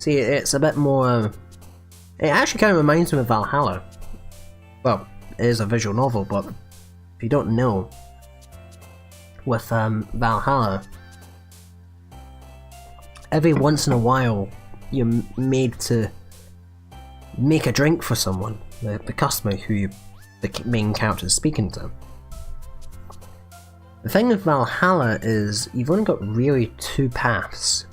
See, it's a bit more... It actually kind of reminds me of Valhalla. Well, it is a visual novel, but if you don't know, with Valhalla, every once in a while you're made to make a drink for someone, the customer who the main character is speaking to. The thing with Valhalla is you've only got really two paths.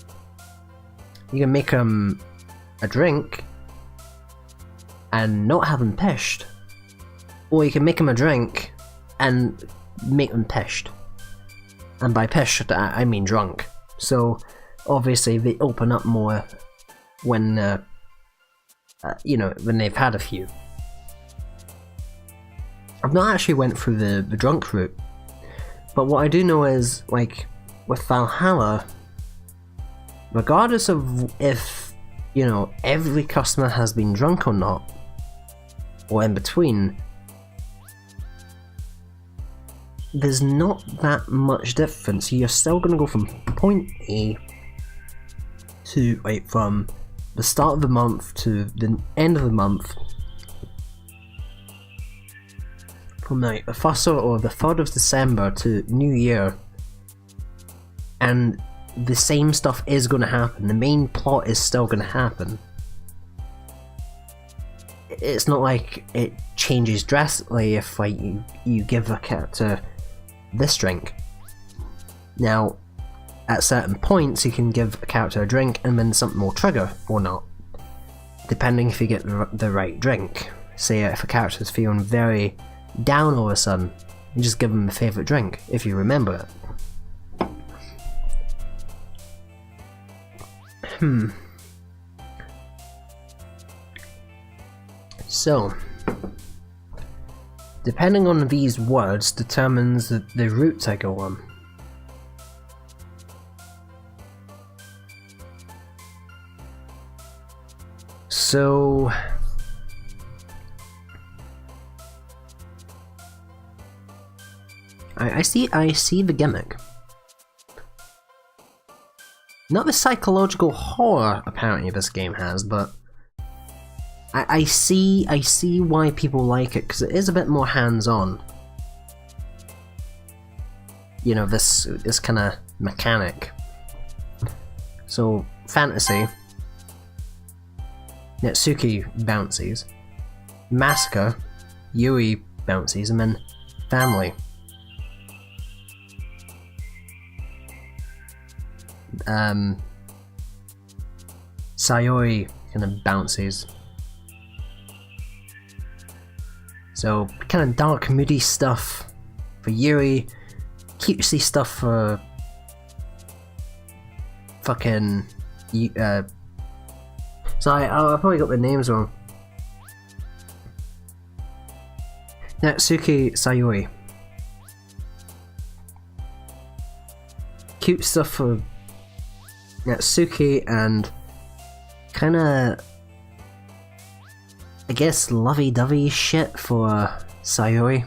You can make them a drink and not have them pished, or you can make them a drink and make them pished. And by pished, I mean drunk. So obviously they open up more when when they've had a few. I've not actually went through the drunk route, but what I do know is, like, with Valhalla, regardless of if, every customer has been drunk or not, or in between, there's not that much difference. You're still going to go from point A to, from the start of the month to the end of the month, from the 1st or the 3rd of December to New Year, and the same stuff is going to happen. The main plot is still going to happen. It's not like it changes drastically if you give a character this drink. Now, at certain points you can give a character a drink and then something will trigger or not, depending if you get the right drink. Say if a character is feeling very down all of a sudden, you just give them a favourite drink, if you remember it. So, depending on these words determines the route I go on. So, I see the gimmick. Not the psychological horror apparently this game has, but I see why people like it, because it is a bit more hands-on. This kind of mechanic. So, fantasy, Netsuke bouncies, Massacre, Yuri bouncies, and then family. Sayori kind of bouncies. So kind of dark, moody stuff for Yuri, cutesy stuff for fucking. Sorry, I probably got the names wrong. Natsuki Sayori. Cute stuff for Natsuki, and kinda, I guess, lovey-dovey shit for Sayori.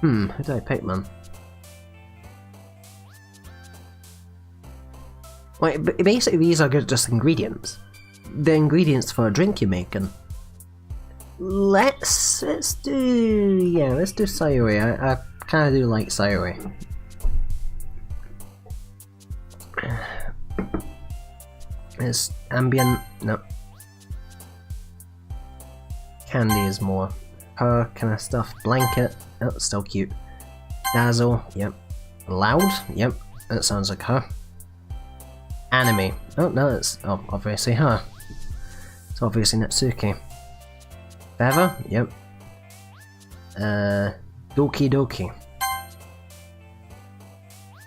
Who did I pick, man? Like, basically these are just ingredients. The ingredients for a drink you're making. Let's do Sayori. I kind of do like Sayori. It's ambient. No. Candy is more her kind of stuff. Blanket. Oh, still cute. Dazzle. Yep. Loud. Yep. That sounds like her. Anime. Oh no, it's obviously her. It's obviously Natsuki. Feather? Yep. Doki Doki.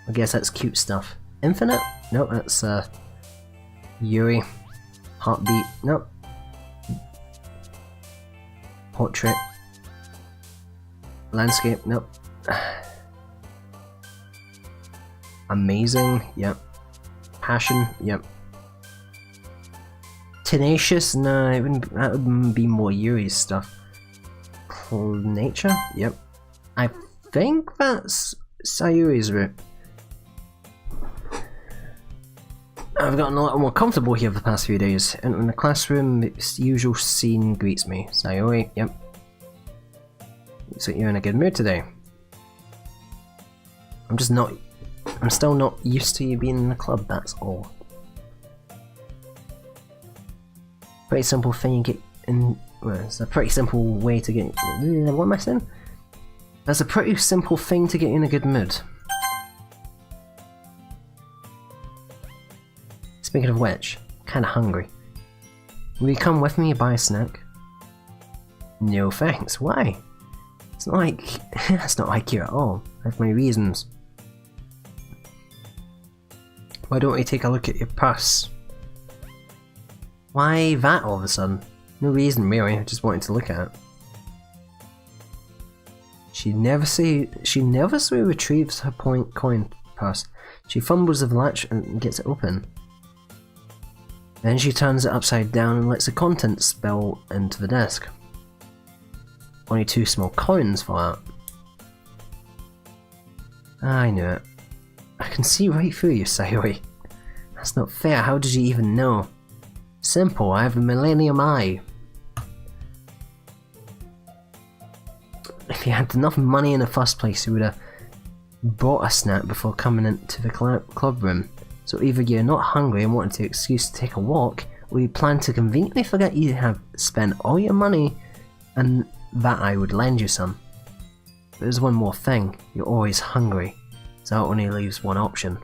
I guess that's cute stuff. Infinite? Nope, that's Yuri. Heartbeat? Nope. Portrait. Landscape? Nope. Amazing? Yep. Passion? Yep. Tenacious? No, that would be more Yuri's stuff. Nature? Yep. I think that's Sayuri's route. I've gotten a little more comfortable here the past few days. Entering the classroom, its usual scene greets me. Sayuri, yep. Looks like you're in a good mood today. I'm still not used to you being in the club, that's all. Pretty simple thing you get in. Well, it's a pretty simple way to get. What am I saying? That's a pretty simple thing to get in a good mood. Speaking of which, I'm kinda hungry. Will you come with me and buy a snack? No thanks, why? It's not like it's not like you at all. I have my reasons. Why don't we take a look at your purse? Why that all of a sudden? No reason really, I just wanted to look at it. She nervously retrieves her coin purse. She fumbles the latch and gets it open. Then she turns it upside down and lets the contents spill into the desk. Only 2 small coins fall out. I knew it. I can see right through you, Sayuri. That's not fair, how did you even know? Simple, I have a millennium eye. If you had enough money in the first place, you would have bought a snack before coming into the club room. So either you're not hungry and wanted an excuse to take a walk, or you plan to conveniently forget you have spent all your money and that I would lend you some. But there's one more thing, you're always hungry, so that only leaves one option.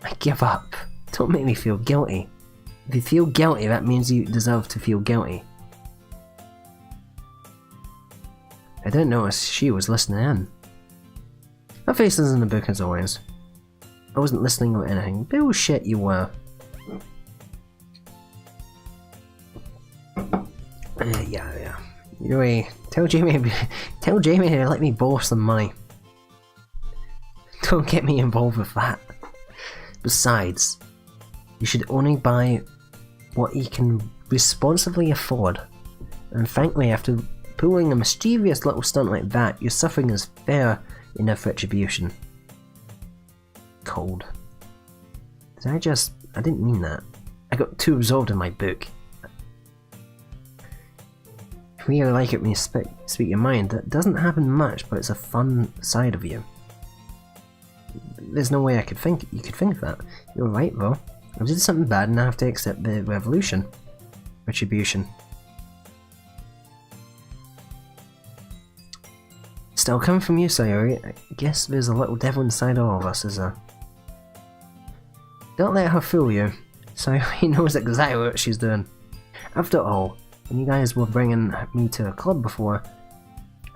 I give up. Don't make me feel guilty. If you feel guilty, that means you deserve to feel guilty. I didn't notice she was listening in. Her face is in the book as always. I wasn't listening or anything. Bullshit you were. Yeah. Anyway, tell Jamie to let me borrow some money. Don't get me involved with that. Besides, you should only buy what you can responsibly afford. And frankly, after pulling a mischievous little stunt like that, your suffering is fair enough retribution. Cold. I didn't mean that. I got too absorbed in my book. I really like it when you speak your mind. That doesn't happen much, but it's a fun side of you. There's no way you could think that. You're right though. I did something bad and I have to accept the retribution. Still coming from you, Sayuri. I guess there's a little devil inside all of us, is there? Don't let her fool you. Sayuri knows exactly what she's doing. After all, when you guys were bringing me to a club before...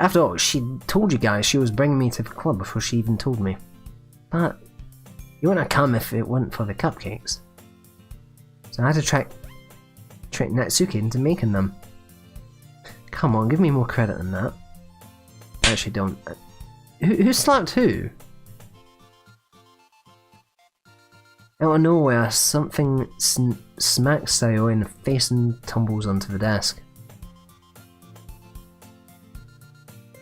After all, she told you guys she was bringing me to the club before she even told me. But you wouldn't have come if it weren't for the cupcakes. So I had to trick Natsuki into making them. Come on, give me more credit than that. I actually don't. Who slapped who? Out of nowhere, something smacks Sayori in the face and tumbles onto the desk.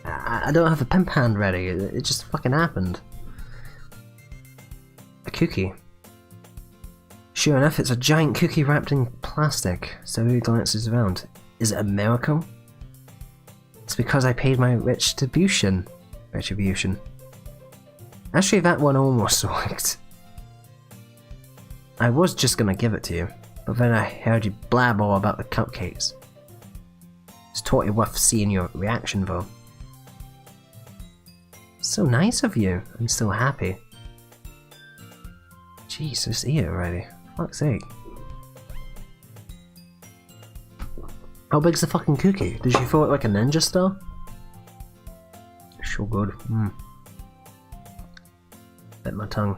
I don't have a pimp hand ready, it just fucking happened. A cookie. Sure enough, it's a giant cookie wrapped in plastic. Sayori glances around. Is it a miracle? It's because I paid my retribution. Actually, that one almost worked. I was just gonna give it to you, but then I heard you blab all about the cupcakes. It's totally worth seeing your reaction though. So nice of you. I'm still happy. Jeez, just eat it already. Fuck's sake. How big's the fucking cookie? Did she throw it like a ninja star? So good. Bit my tongue.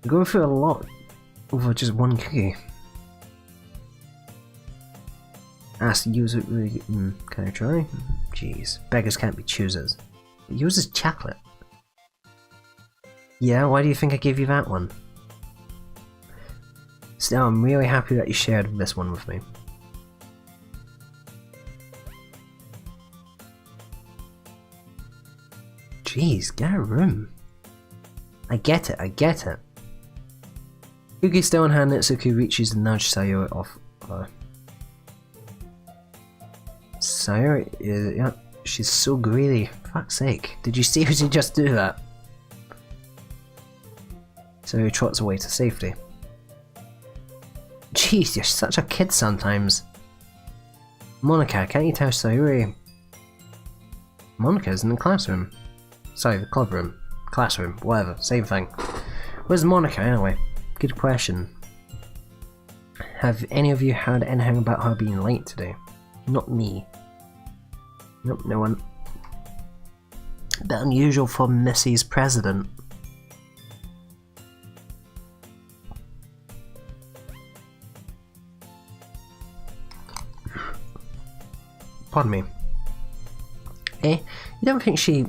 I'm going through a lot over just one cookie. Ask use it really. Can I try? Jeez, beggars can't be choosers. It uses chocolate. Yeah, why do you think I gave you that one? Still, I'm really happy that you shared this one with me. Jeez, get a room. I get it, I get it. Yuki still in hand, Natsuki reaches and nudges Sayori off her. Sayori, yeah, she's so greedy. Fuck's sake. Did you seriously just do that? Sayori trots away to safety. Jeez, you're such a kid sometimes. Monica, can't you tell Sayori? Monica's in the classroom. Sorry, the club room. Classroom, whatever, same thing. Where's Monica anyway? Good question. Have any of you heard anything about her being late today? Not me. Nope, no one. Bit unusual for Mrs. President. Pardon me. Eh? You don't think she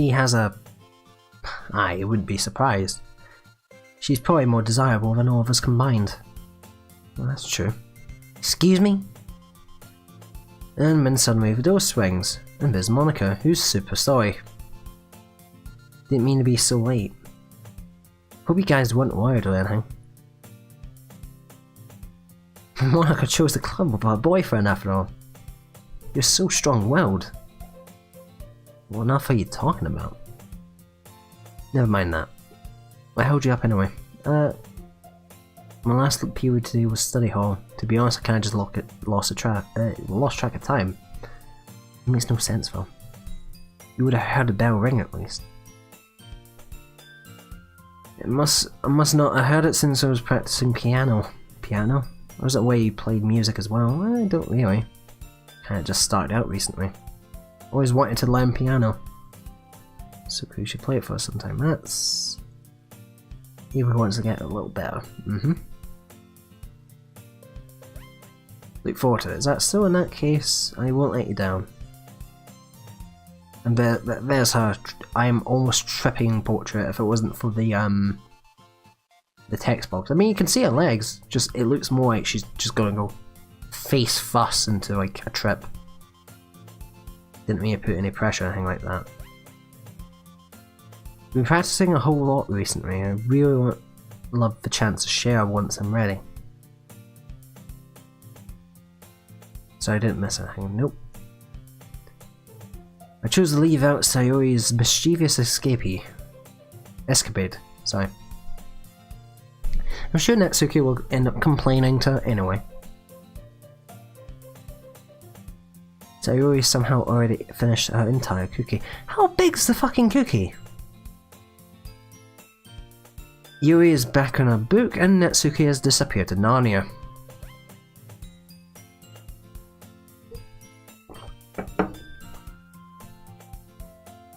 has a... I wouldn't be surprised. She's probably more desirable than all of us combined. Well, that's true. Excuse me? And then suddenly the door swings, and there's Monica, who's super sorry. Didn't mean to be so late. Hope you guys weren't worried or anything. Monica chose the club with her boyfriend after all. You're so strong-willed. What on earth are you talking about? Never mind that. I held you up anyway. My last period today was study hall. To be honest, I kinda just lost track of time. It makes no sense though. You would have heard the bell ring at least. I must not have heard it since I was practicing piano. Piano? Or was it where you played music as well? I don't really. Kinda just started out recently. Always wanted to learn piano. So we should play it for us sometime. That's... He wants to get a little better. Look forward to it. Is that still in that case? I won't let you down. And there's her. I am almost tripping portrait if it wasn't for the text box. I mean, you can see her legs. Just it looks more like she's just gonna go face first into like a trip. Didn't mean to put any pressure or anything like that. I've been practicing a whole lot recently. I really love the chance to share once I'm ready. So I didn't miss anything. Nope. I chose to leave out Sayori's mischievous escapade. Sorry. I'm sure Natsuki will end up complaining to her anyway. Sayori somehow already finished her entire cookie. How big's the fucking cookie? Yuri is back on her book and Natsuki has disappeared to Narnia.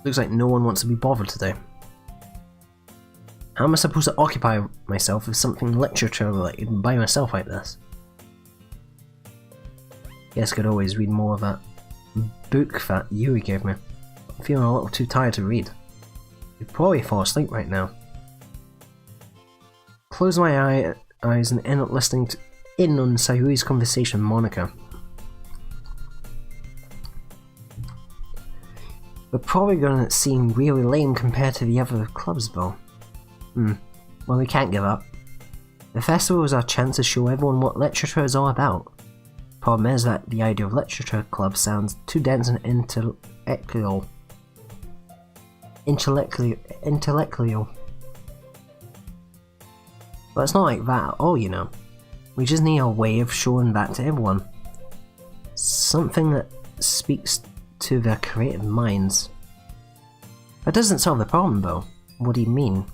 Looks like no one wants to be bothered today. How am I supposed to occupy myself with something literature related by myself like this? Guess I could always read more of that book that Yuri gave me. I'm feeling a little too tired to read. You'd probably fall asleep right now. Close my eyes and end up listening in on Sayuri's conversation with Monica. We're probably gonna seem really lame compared to the other clubs though. Well, we can't give up. The festival is our chance to show everyone what literature is all about. Problem is that the idea of literature club sounds too dense and intellectual. But it's not like that at all, you know. We just need a way of showing that to everyone. Something that speaks to their creative minds. That doesn't solve the problem though. What do you mean?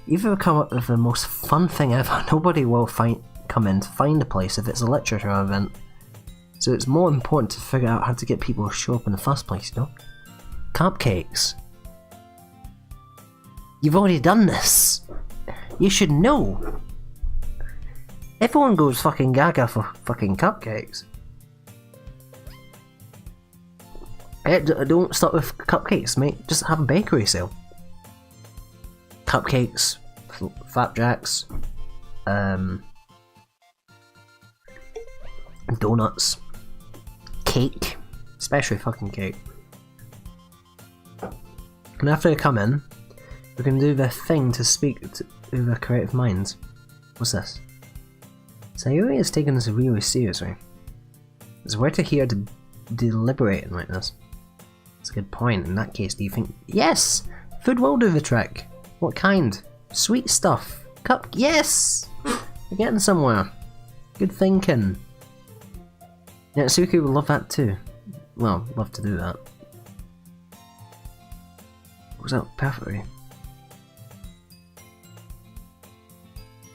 You've ever come up with the most fun thing ever, nobody will come in to find a place if it's a literature event. So it's more important to figure out how to get people to show up in the first place, you know? Cupcakes. You've already done this. You should know. Everyone goes fucking gaga for fucking cupcakes. Don't start with cupcakes, mate. Just have a bakery sale. Cupcakes, flapjacks, donuts, cake, especially fucking cake. And after I come in, we can do the thing to speak to the creative minds. What's this? Sayuri is taking this really seriously. It's weird to hear deliberating like this. That's a good point. In that case, do you think... Yes! Food will do the trick! What kind? Sweet stuff. Cup... Yes! We're getting somewhere. Good thinking. Yeah, Suki would love that too. Well, love to do that. Was that perfectly?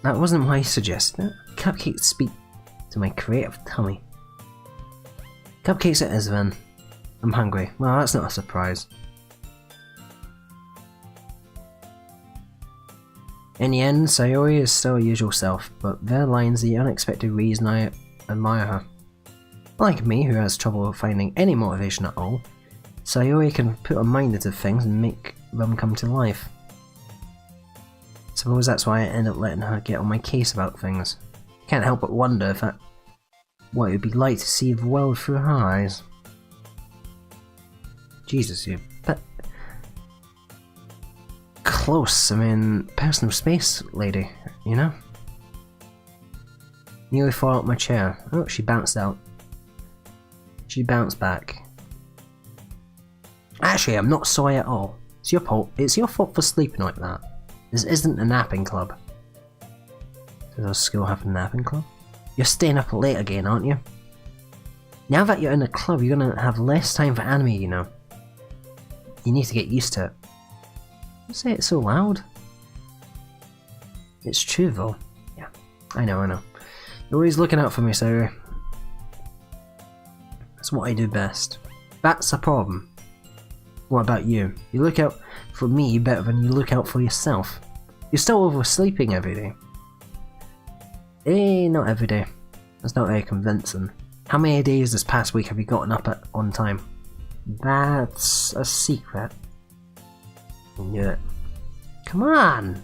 That wasn't my suggestion. Cupcakes speak to my creative tummy. Cupcakes it is then. I'm hungry. Well, that's not a surprise. In the end, Sayori is still her usual self, but there lies the unexpected reason I admire her. Like me, who has trouble finding any motivation at all, Sayori can put her mind into things and make them come to life. Suppose that's why I end up letting her get on my case about things. Can't help but wonder if that what it would be like to see the world through her eyes. Jesus, you're a bit close. I mean, personal space, lady, you know? Nearly fall out my chair. Oh, she bounced out. She bounced back. Actually, I'm not sorry at all. It's your fault. It's your fault for sleeping like that. This isn't a napping club. Does our school have a napping club? You're staying up late again, aren't you? Now that you're in a club, you're gonna have less time for anime, you know. You need to get used to it. Don't say it so loud. It's true though. Yeah, I know. You're always looking out for me, Sayuri. That's what I do best. That's a problem. What about you? You look out for me better than you look out for yourself. You're still oversleeping every day. Not every day. That's not very convincing. How many days this past week have you gotten up on time? That's a secret. I knew it. Come on!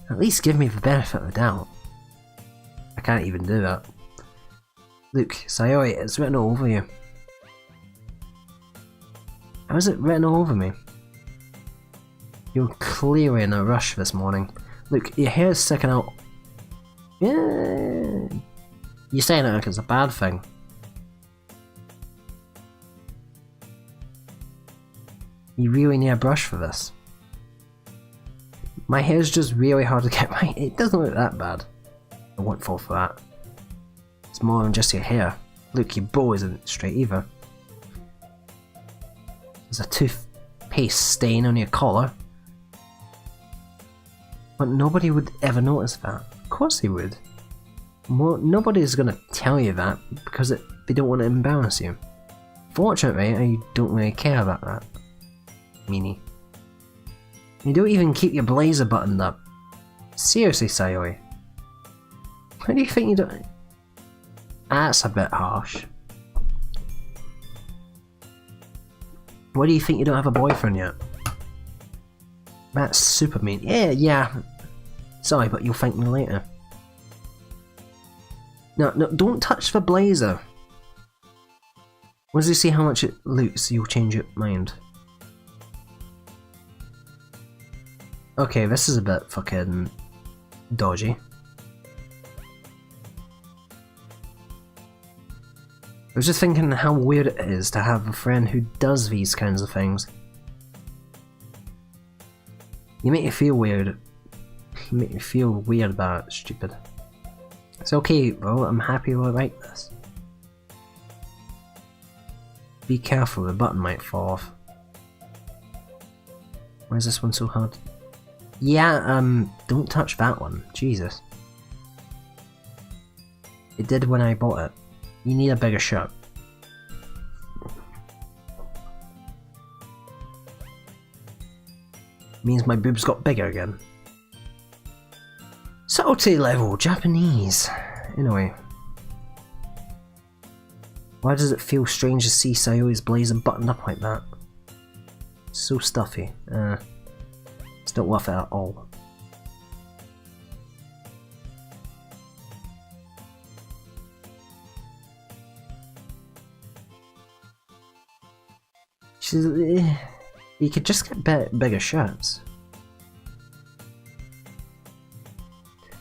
At least give me the benefit of the doubt. I can't even do that. Look, Sayori, it's written all over you. How is it written all over me? You're clearly in a rush this morning. Look, your hair's sticking out. Yeah. You're saying it like it's a bad thing. You really need a brush for this. My hair's just really hard to get right. It doesn't look that bad. I won't fall for that. It's more than just your hair. Look, your bow isn't straight either. There's a toothpaste stain on your collar. But nobody would ever notice that. Of course they would. Well, nobody's gonna tell you that because they don't want to embarrass you. Fortunately, I don't really care about that. Meanie. You don't even keep your blazer buttoned up. Seriously, Sayori. Why do you think you don't... That's a bit harsh. Why do you think you don't have a boyfriend yet? That's super mean. Yeah. Sorry, but you'll thank me later. No, don't touch the blazer. Once you see how much it looks, you'll change your mind. Okay, this is a bit fucking dodgy. I was just thinking how weird it is to have a friend who does these kinds of things. You make me feel weird. You make me feel weird about it, stupid. It's okay, bro, I'm happy I like this. Be careful, the button might fall off. Why is this one so hard? Yeah, don't touch that one. Jesus. It did when I bought it. You need a bigger shirt. Means my boobs got bigger again. Subtlety level, Japanese. Anyway. Why does it feel strange to see Sayori's blazer buttoned up like that? It's so stuffy. It's not worth it at all. She's... You could just get bigger shirts.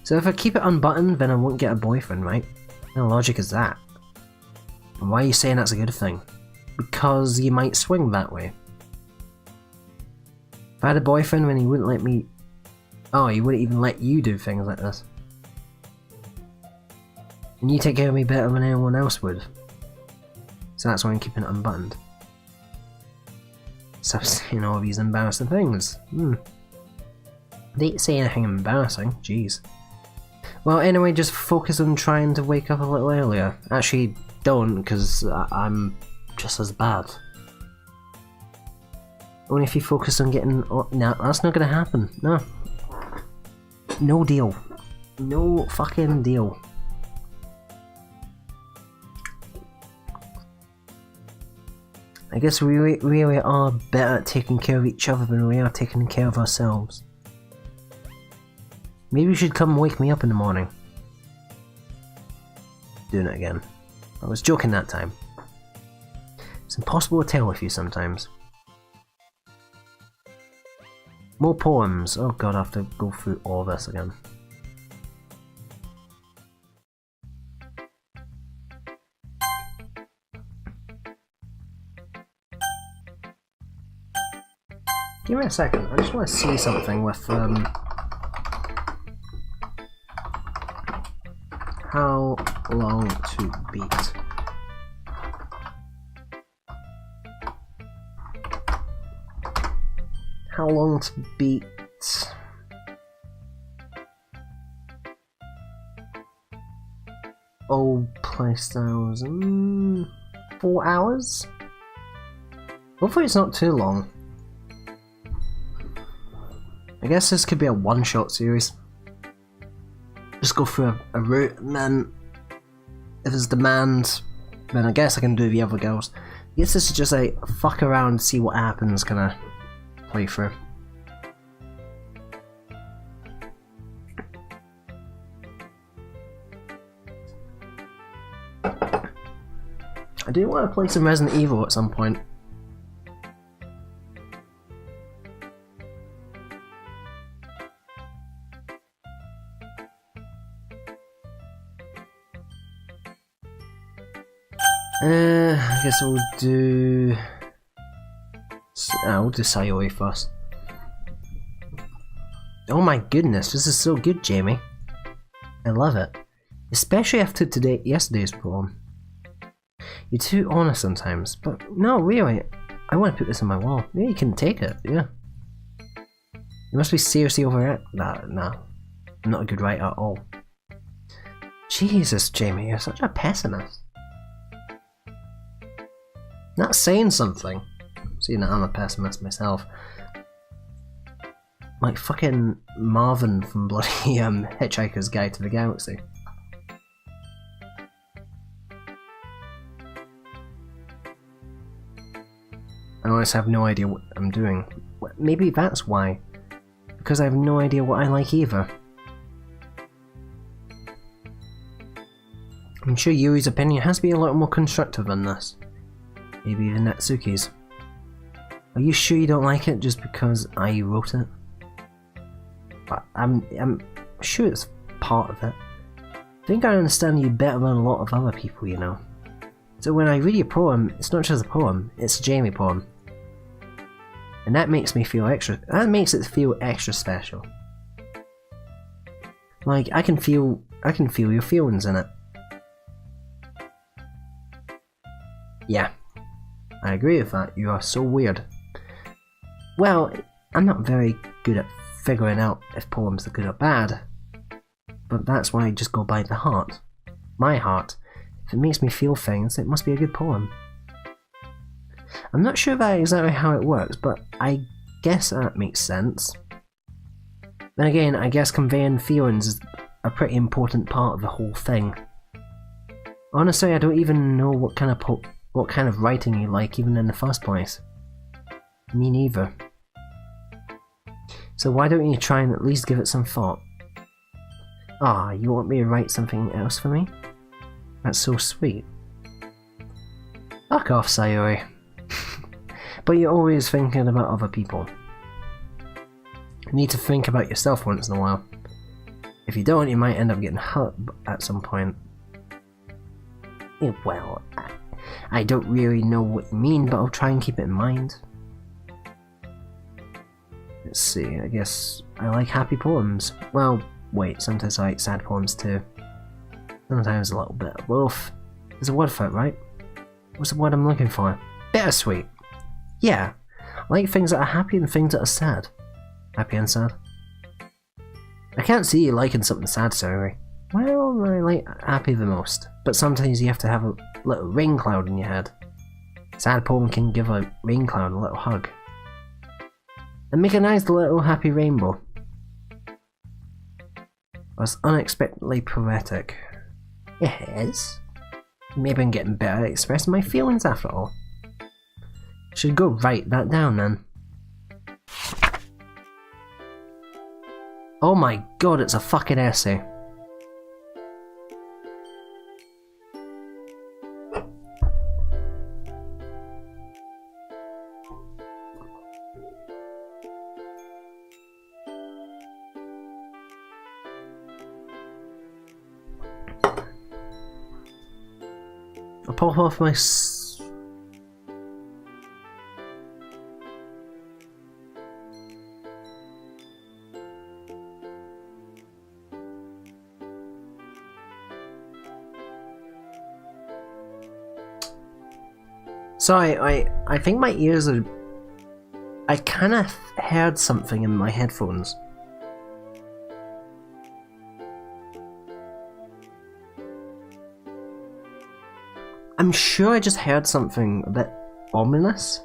So if I keep it unbuttoned, then I won't get a boyfriend, right? How logic is that? And why are you saying that's a good thing? Because you might swing that way. If I had a boyfriend, then he wouldn't let me... Oh, he wouldn't even let you do things like this. And you take care of me better than anyone else would. So that's why I'm keeping it unbuttoned. Stop saying all these embarrassing things. I didn't say anything embarrassing, jeez. Well, anyway, just focus on trying to wake up a little earlier. Actually, don't, because I'm just as bad. Only if you focus on getting... Oh, no, that's not gonna happen. No. No deal. No fucking deal. I guess we really are better at taking care of each other than we are taking care of ourselves. Maybe you should come wake me up in the morning. Doing it again. I was joking that time. It's impossible to tell with you sometimes. More poems. Oh god, I have to go through all this again. Give me a second, I just want to see something with how long to beat. How long to beat? Old playstyles. 4 hours? Hopefully it's not too long. I guess this could be a one-shot series. Just go through a route, and then if there's demand, then I guess I can do the other girls. I guess this is just a fuck around, see what happens kind of playthrough. I do want to play some Resident Evil at some point. I guess we'll do... we'll do Sayori first. Oh my goodness, this is so good, Jamie. I love it. Especially after yesterday's poem. You're too honest sometimes, but no, really, I want to put this on my wall. Yeah, you can take it, yeah. You must be seriously over it. Nah, I'm not a good writer at all. Jesus, Jamie, you're such a pessimist. Not saying something. Seeing that I'm a pessimist myself. Like fucking Marvin from bloody Hitchhiker's Guide to the Galaxy. I always have no idea what I'm doing. Maybe that's why. Because I have no idea what I like either. I'm sure Yuri's opinion has to be a lot more constructive than this. Maybe even Natsuki's. Are you sure you don't like it just because I wrote it? But I'm sure it's part of it. I think I understand you better than a lot of other people, you know. So when I read your poem, it's not just a poem, it's a Jamie poem. And that makes me feel that makes it feel extra special. Like I can feel your feelings in it. Yeah. I agree with that, you are so weird. Well, I'm not very good at figuring out if poems are good or bad. But that's why I just go by the heart. My heart. If it makes me feel things, it must be a good poem. I'm not sure about exactly how it works, but I guess that makes sense. Then again, I guess conveying feelings is a pretty important part of the whole thing. Honestly, I don't even know what kind of writing you like even in the first place. Me neither. So why don't you try and at least give it some thought? Ah, you want me to write something else for me? That's so sweet. Fuck off, Sayori. but you're always thinking about other people. You need to think about yourself once in a while. If you don't, you might end up getting hurt at some point. Yeah, well, I don't really know what you mean, but I'll try and keep it in mind. Let's see, I guess I like happy poems. Well, wait, sometimes I like sad poems too. Sometimes a little bit of both. There's a word for it, right? What's the word I'm looking for? Bittersweet! Yeah, I like things that are happy and things that are sad. Happy and sad. I can't see you liking something sad, sorry. Well, I like happy the most, but sometimes you have to have a little rain cloud in your head. Sad poem can give a rain cloud a little hug. And make a nice little happy rainbow. That's unexpectedly poetic. It is. Maybe I'm getting better at expressing my feelings after all. Should go write that down then. Oh my god, it's a fucking essay. I'll pop off my Sorry, I think my ears are... I kinda heard something in my headphones. I'm sure I just heard something a bit ominous.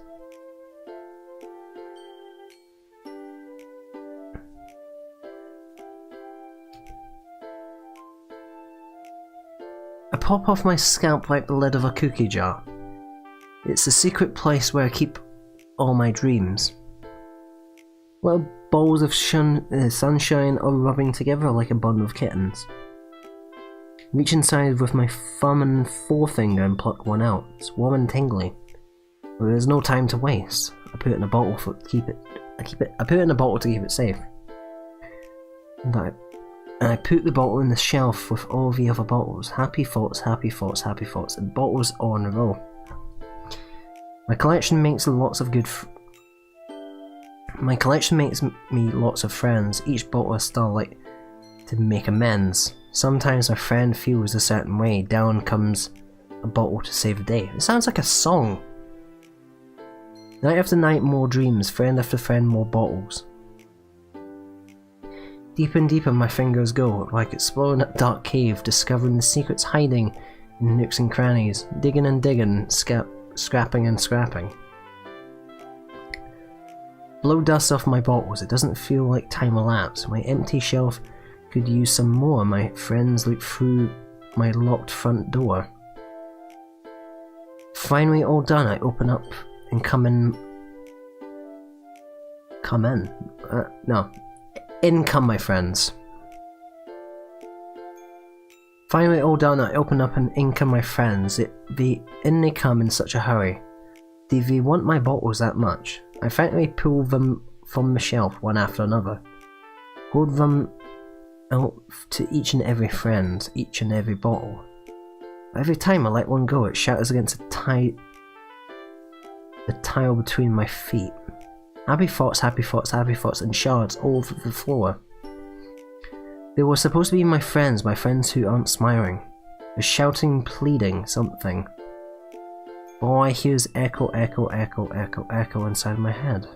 I pop off my scalp like the lid of a cookie jar. It's the secret place where I keep all my dreams. Little balls of sunshine all rubbing together like a bund of kittens. Reach inside with my thumb and forefinger and pluck one out. It's warm and tingly. But there's no time to waste. I put it in a bottle to keep it. I put it in a bottle to keep it safe. And I put the bottle in the shelf with all the other bottles. Happy thoughts, happy thoughts, happy thoughts, and bottles all in a row. My collection makes me lots of friends. Each bottle I still like to make amends. Sometimes a friend feels a certain way. Down comes a bottle to save the day. It sounds like a song. Night after night, more dreams. Friend after friend, more bottles. Deeper and deeper my fingers go, like exploring a dark cave, discovering the secrets hiding in nooks and crannies. Digging and digging, scrapping and scrapping. Blow dust off my bottles. It doesn't feel like time elapsed. My empty shelf could use some more. My friends look through my locked front door. Finally all done, I open up and come in. No. In come my friends. Finally all done, I open up and in come my friends. In they come in such a hurry. Do they want my bottles that much? I finally pull them from the shelf one after another. Hold them out to each and every friend, each and every bottle. Every time I let one go, it shatters against the tile between my feet. Happy thoughts, happy thoughts, happy thoughts, and shards all over the floor. They were supposed to be my friends who aren't smiling. They're shouting, pleading, something. All I hear is echo, echo, echo, echo, echo inside my head.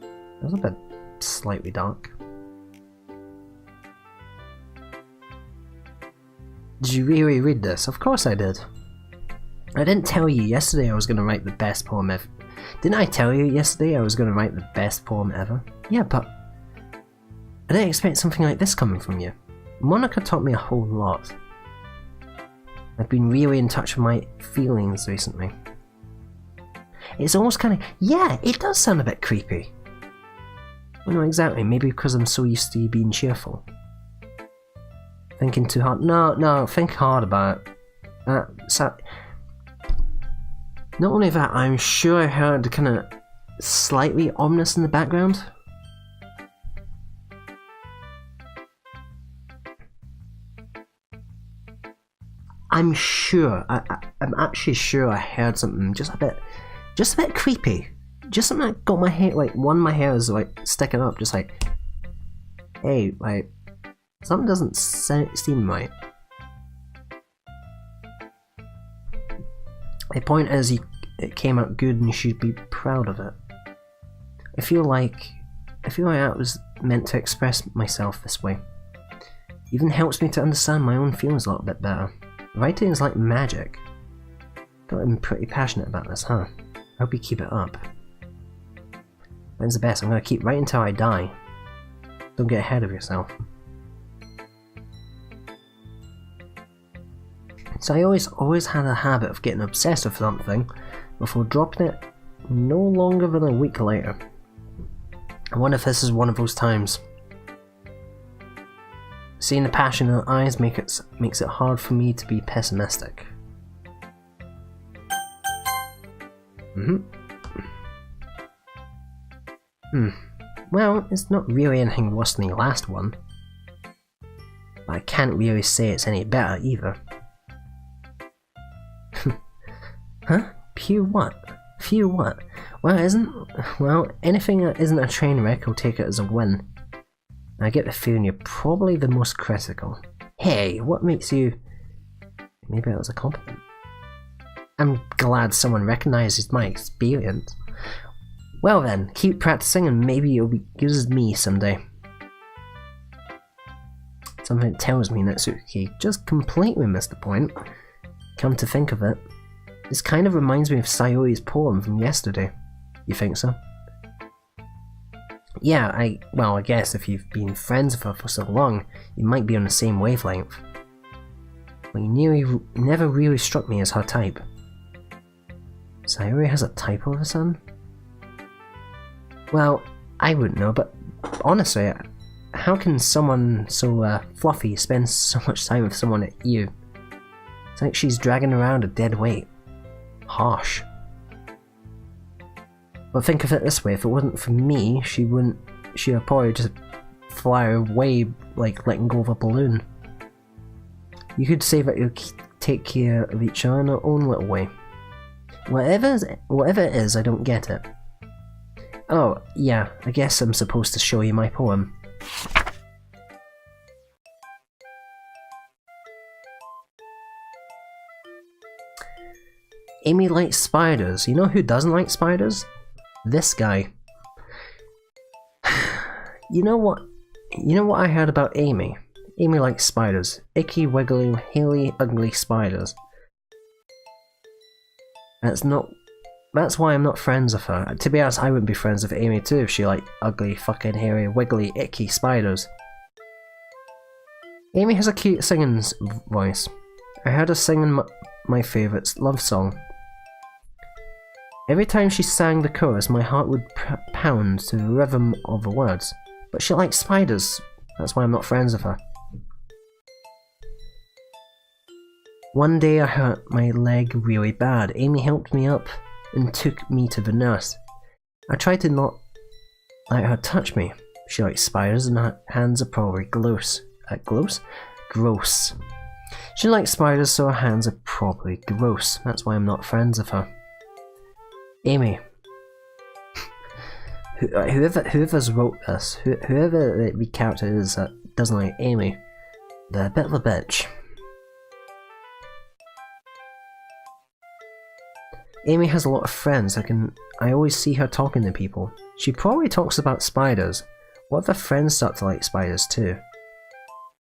That was a bit slightly dark. Did you really read this? Of course I did. I didn't tell you yesterday I was going to write the best poem ever. Didn't I tell you yesterday I was going to write the best poem ever? Yeah, but I didn't expect something like this coming from you. Monica taught me a whole lot. I've been really in touch with my feelings recently. It's almost kind of... Yeah, it does sound a bit creepy. Well, no, exactly. Maybe because I'm so used to you being cheerful. Thinking too hard. No, think hard about it. Not only that, I'm sure I heard kind of slightly ominous in the background. I'm sure, I'm actually sure I heard something just a bit creepy. Just something that got my hair, like, one of my hairs, like, sticking up, just like, hey, like, something doesn't seem right. The point is, it came out good and you should be proud of it. I feel like that was meant to express myself this way. Even helps me to understand my own feelings a little bit better. Writing is like magic. God, I'm pretty passionate about this, huh? I hope you keep it up. When's the best? I'm gonna keep writing till I die. Don't get ahead of yourself. So I always had a habit of getting obsessed with something before dropping it no longer than a week later. I wonder if this is one of those times. Seeing the passion in her eyes makes it hard for me to be pessimistic. Well, it's not really anything worse than the last one. But I can't really say it's any better either. Huh? Phew what? Phew what? Well, anything that isn't a train wreck, I'll take it as a win. I get the feeling you're probably the most critical. Hey, what makes you... Maybe that was a compliment. I'm glad someone recognises my experience. Well then, keep practicing and maybe you'll be good as me someday. Something tells me Natsuki just completely missed the point. Come to think of it, this kind of reminds me of Sayori's poem from yesterday. You think so? Yeah, I guess if you've been friends with her for so long, you might be on the same wavelength. But you never really struck me as her type. Sayori has a type all of a sudden? Well, I wouldn't know, but honestly, how can someone so fluffy spend so much time with someone at you? It's like she's dragging around a dead weight. Harsh. But think of it this way, if it wasn't for me, she would probably just fly away like letting go of a balloon. You could say that you'll take care of each other in our own little way. Whatever it is, I don't get it. Oh, yeah, I guess I'm supposed to show you my poem. Amy likes spiders. You know who doesn't like spiders? This guy. You know what I heard about Amy? Amy likes spiders. Icky, wiggly, hilly, ugly spiders. That's why I'm not friends with her. To be honest, I wouldn't be friends with Amy too if she liked ugly, fucking hairy, wiggly, icky spiders. Amy has a cute singing voice. I heard her singing my favourite love song. Every time she sang the chorus, my heart would pound to the rhythm of the words. But she likes spiders. That's why I'm not friends with her. One day I hurt my leg really bad. Amy helped me up and took me to the nurse. I tried to not let her touch me. She likes spiders and her hands are probably gross. Gross. She likes spiders, so her hands are probably gross. That's why I'm not friends with her. Amy. Whoever's wrote this, whoever the character is that doesn't like Amy, they're a bit of a bitch. Amy has a lot of friends. I always see her talking to people. She probably talks about spiders. What if her friends start to like spiders too?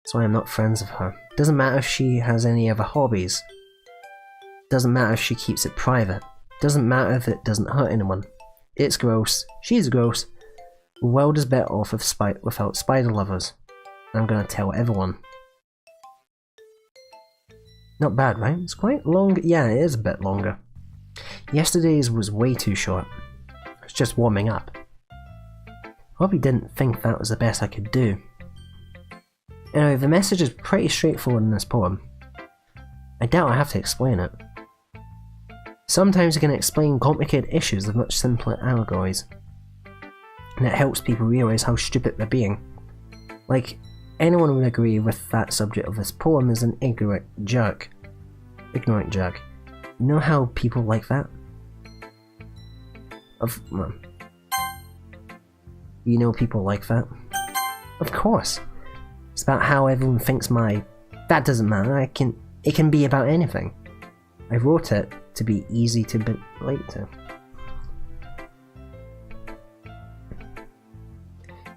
That's why I'm not friends with her. Doesn't matter if she has any other hobbies. Doesn't matter if she keeps it private. Doesn't matter if it doesn't hurt anyone. It's gross. She's gross. The world is better off without spider lovers. And I'm gonna tell everyone. Not bad, right? It's quite long. Yeah, it is a bit longer. Yesterday's was way too short. It's just warming up. Probably didn't think that was the best I could do. Anyway, the message is pretty straightforward in this poem. I doubt I have to explain it. Sometimes it can explain complicated issues with much simpler allegories, and it helps people realise how stupid they're being. Like, anyone would agree with that subject of this poem is an ignorant jerk. Ignorant jerk. You know how people like that? Well, you know people like that? Of course. It's about how everyone thinks that doesn't matter, it can be about anything. I wrote it to be easy to relate to.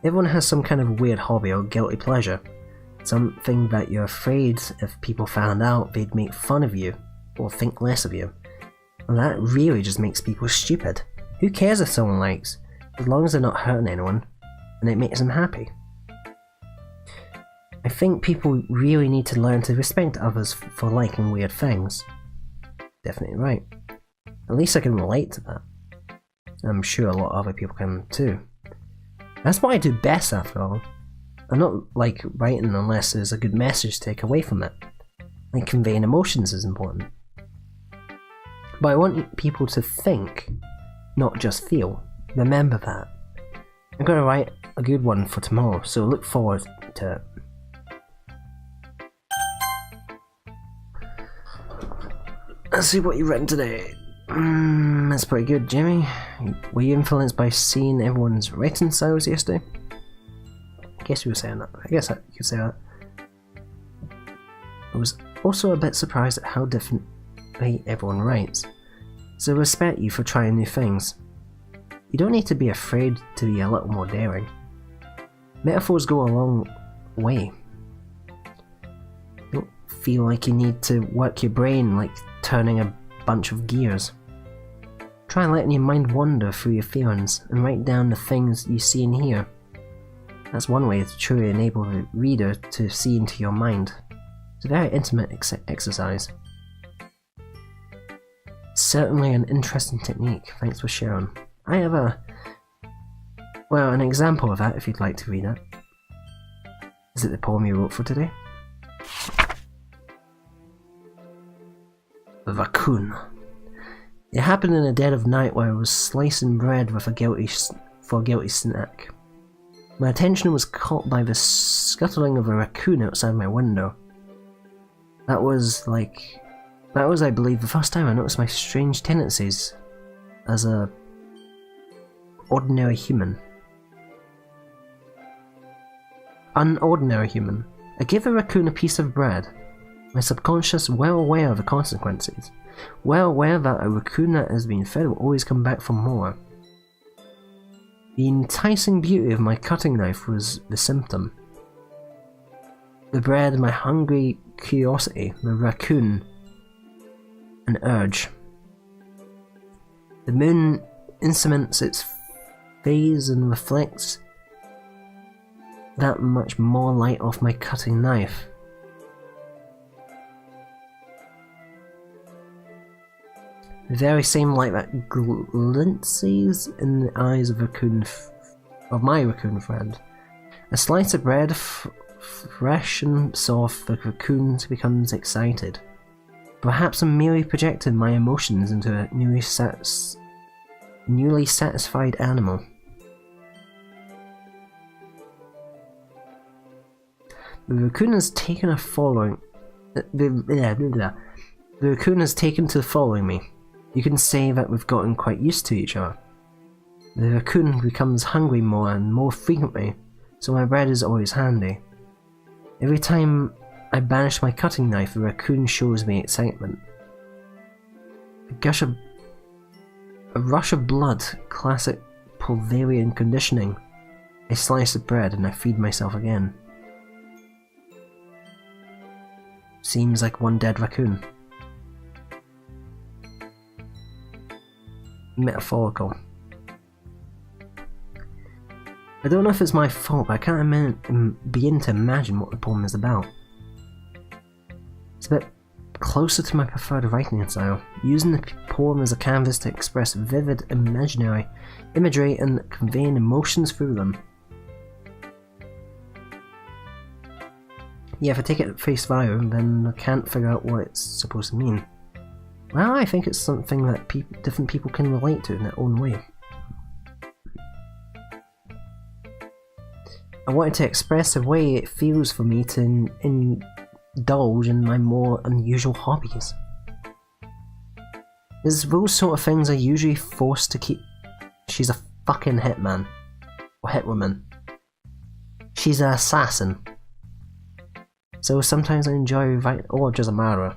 Everyone has some kind of weird hobby or guilty pleasure. Something that you're afraid if people found out they'd make fun of you or think less of you. And that really just makes people stupid. Who cares if someone likes, as long as they're not hurting anyone and it makes them happy. I think people really need to learn to respect others for liking weird things. Definitely right. At least I can relate to that. I'm sure a lot of other people can too. That's what I do best after all. I'm not like writing unless there's a good message to take away from it. Like conveying emotions is important. But I want people to think, not just feel. Remember that. I'm going to write a good one for tomorrow, so look forward to it. Let's see what you've written today. That's pretty good, Jimmy. Were you influenced by seeing everyone's writing styles yesterday? I guess you were saying that. I guess you could say that. I was also a bit surprised at how differently everyone writes. So I respect you for trying new things. You don't need to be afraid to be a little more daring. Metaphors go a long way. You don't feel like you need to work your brain like turning a bunch of gears. Try letting your mind wander through your feelings and write down the things you see and hear. That's one way to truly enable the reader to see into your mind. It's a very intimate exercise. Certainly an interesting technique, thanks for sharing. I have an example of that if you'd like to read it. Is it the poem you wrote for today? The raccoon. It happened in the dead of night where I was slicing bread with a guilty snack. My attention was caught by the scuttling of a raccoon outside my window. That was, I believe, the first time I noticed my strange tendencies as a ordinary human. Unordinary human. I gave the raccoon a piece of bread. My subconscious, well aware of the consequences, well aware that a raccoon that has been fed will always come back for more. The enticing beauty of my cutting knife was the symptom. The bread, my hungry curiosity, the raccoon, an urge. The moon incements its phase and reflects that much more light off my cutting knife. The very same light that glints in the eyes of my raccoon friend. A slice of bread, fresh and soft, the raccoon becomes excited. Perhaps I'm merely projecting my emotions into a newly satisfied animal. The raccoon has taken to following me. You can say that we've gotten quite used to each other. The raccoon becomes hungry more and more frequently, so my bread is always handy. Every time I banish my cutting knife, the raccoon shows me excitement. A rush of blood, classic Pulverian conditioning. I slice the bread and I feed myself again. Seems like one dead raccoon. Metaphorical. I don't know if it's my fault, but I can't begin to imagine what the poem is about. It's a bit closer to my preferred writing style, using the poem as a canvas to express vivid imaginary imagery and conveying emotions through them. Yeah, if I take it at face value, then I can't figure out what it's supposed to mean. Well, I think it's something that different people can relate to in their own way. I wanted to express the way it feels for me to indulge in my more unusual hobbies. Because those sort of things are usually forced to keep... She's a fucking hitman. Or hitwoman. She's an assassin. So sometimes I enjoy writing... Or just a murderer.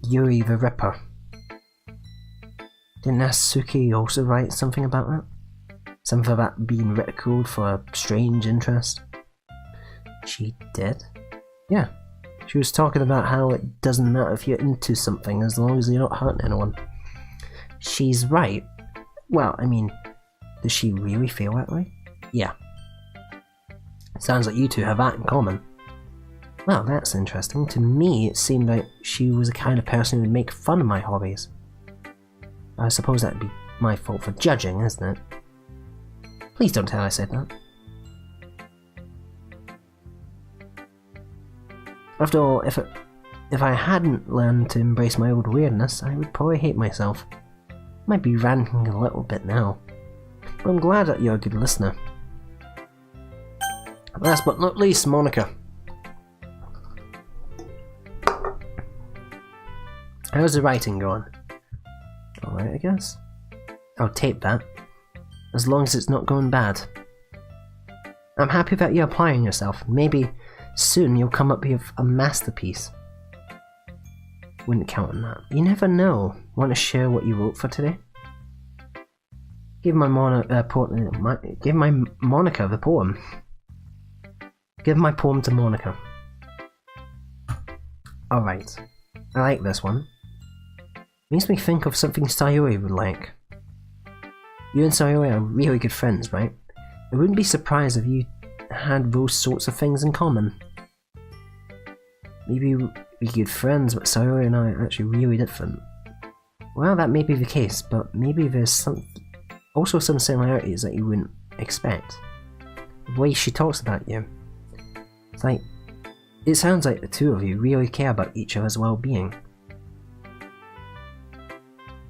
Yuri the Ripper. Didn't Natsuki also write something about that? Something about being ridiculed for a strange interest? She did? Yeah. She was talking about how it doesn't matter if you're into something as long as you're not hurting anyone. She's right. Well, I mean, does she really feel that way? Yeah. Sounds like you two have that in common. Well, that's interesting. To me, it seemed like she was the kind of person who would make fun of my hobbies. I suppose that'd be my fault for judging, isn't it? Please don't tell I said that. After all, if I hadn't learned to embrace my old weirdness, I would probably hate myself. Might be ranting a little bit now, but I'm glad that you're a good listener. Last but not least, Monica. How's the writing going? Alright, I guess. I'll tape that. As long as it's not going bad. I'm happy that you're applying yourself. Maybe soon you'll come up with a masterpiece. Wouldn't count on that. You never know. Want to share what you wrote for today? Give my Monica the poem. Give my poem to Monica. Alright. I like this one. Makes me think of something Sayori would like. You and Sayori are really good friends, right? I wouldn't be surprised if you had those sorts of things in common. Maybe we're good friends, but Sayori and I are actually really different. Well, that may be the case, but maybe there's also some similarities that you wouldn't expect. The way she talks about you. It sounds like the two of you really care about each other's well-being.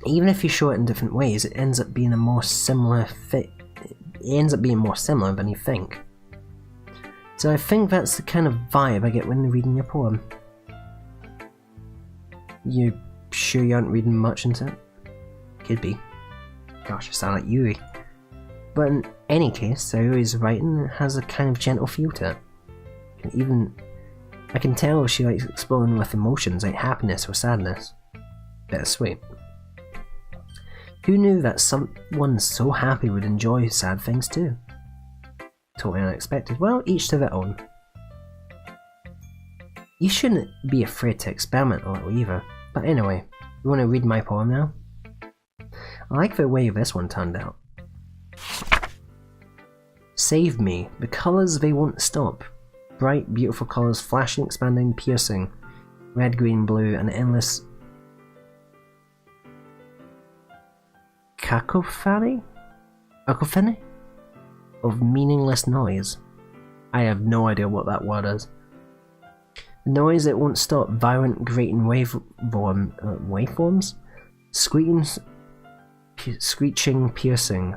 Even if you show it in different ways, it ends up being a more similar fit. It ends up being more similar than you think. So I think that's the kind of vibe I get when reading your poem. You sure you aren't reading much into it? Could be. Gosh, I sound like Yuri. But in any case, Sayori's writing has a kind of gentle feel to it. I can tell she likes exploring with emotions like happiness or sadness. Bittersweet. Who knew that someone so happy would enjoy sad things too? Totally unexpected. Well, each to their own. You shouldn't be afraid to experiment a little either. But anyway, you want to read my poem now? I like the way this one turned out. Save me. The colours, they won't stop. Bright, beautiful colours, flashing, expanding, piercing. Red, green, blue, an endless cacophony of meaningless noise. I have no idea what that word is. Noise that won't stop. Violent, grating waveforms, screeching, piercing.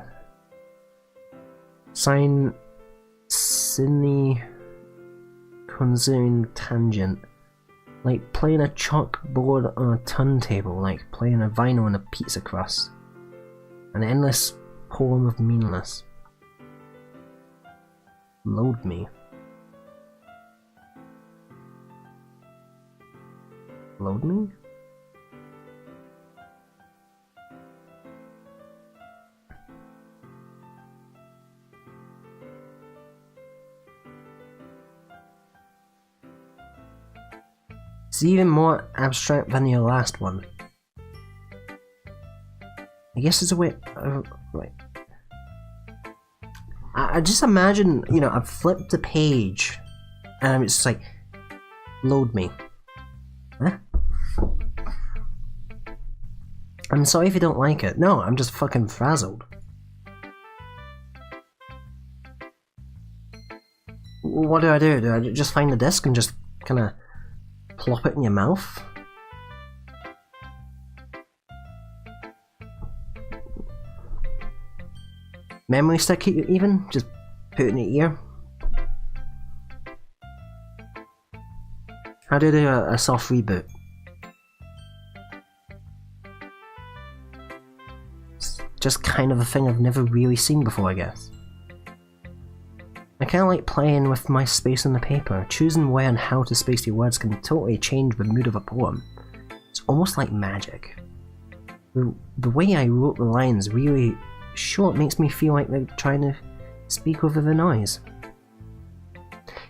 Consuming tangent. Like playing a chalkboard on a turntable, like playing a vinyl on a pizza crust. An endless poem of meaningless. Load me. Load me? It's even more abstract than your last one. I guess it's a way. Right. I just imagine, I've flipped the page, and it's just like, load me. Huh? I'm sorry if you don't like it. No, I'm just fucking frazzled. What do? Do I just find the disc and just kind of plop it in your mouth? memory stick even? Just put it in your ear? How do they do a soft reboot? It's just kind of a thing I've never really seen before, I guess. I kinda like playing with my space on the paper. Choosing where and how to space your words can totally change the mood of a poem. It's almost like magic. The way I wrote the lines really short makes me feel like they're trying to speak over the noise.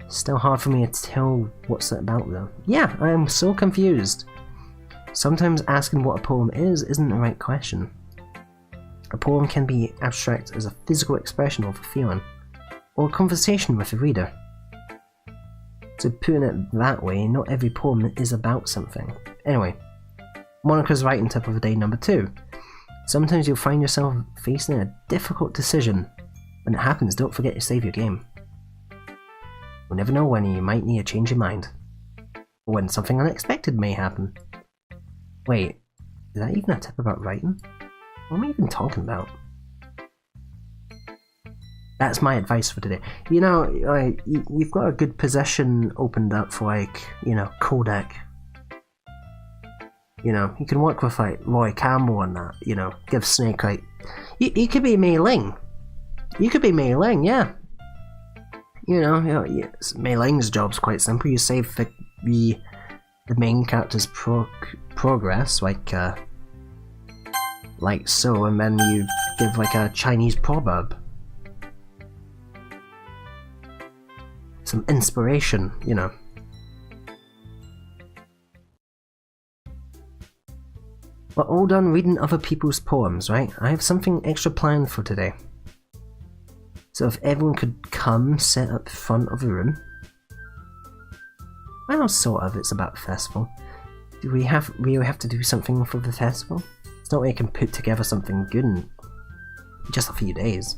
It's still hard for me to tell what's it about though. Yeah, I am so confused. Sometimes asking what a poem is isn't the right question. A poem can be abstract as a physical expression of a feeling, or a conversation with the reader. So putting it that way, not every poem is about something. Anyway, Monica's writing tip of the day number 2. Sometimes you'll find yourself facing a difficult decision. When it happens, don't forget to save your game. You'll never know when you might need to change your mind. Or when something unexpected may happen. Wait, is that even a tip about writing? What am I even talking about? That's my advice for today. You know, you've got a good position opened up for, like, you know, Kodak. You know, you can work with, like, Roy Campbell and that, you know, give Snake, like... You could be Mei Ling. You could be Mei Ling, yeah. You know, yes, Mei Ling's job's quite simple. You save the main character's progress, like so, and then you give, like, a Chinese proverb. Some inspiration, you know. We're all done reading other people's poems, right? I have something extra planned for today. So if everyone could come sit up front of the room. Well, sort of, it's about the festival. Do we really have to do something for the festival? It's not like I can put together something good in just a few days.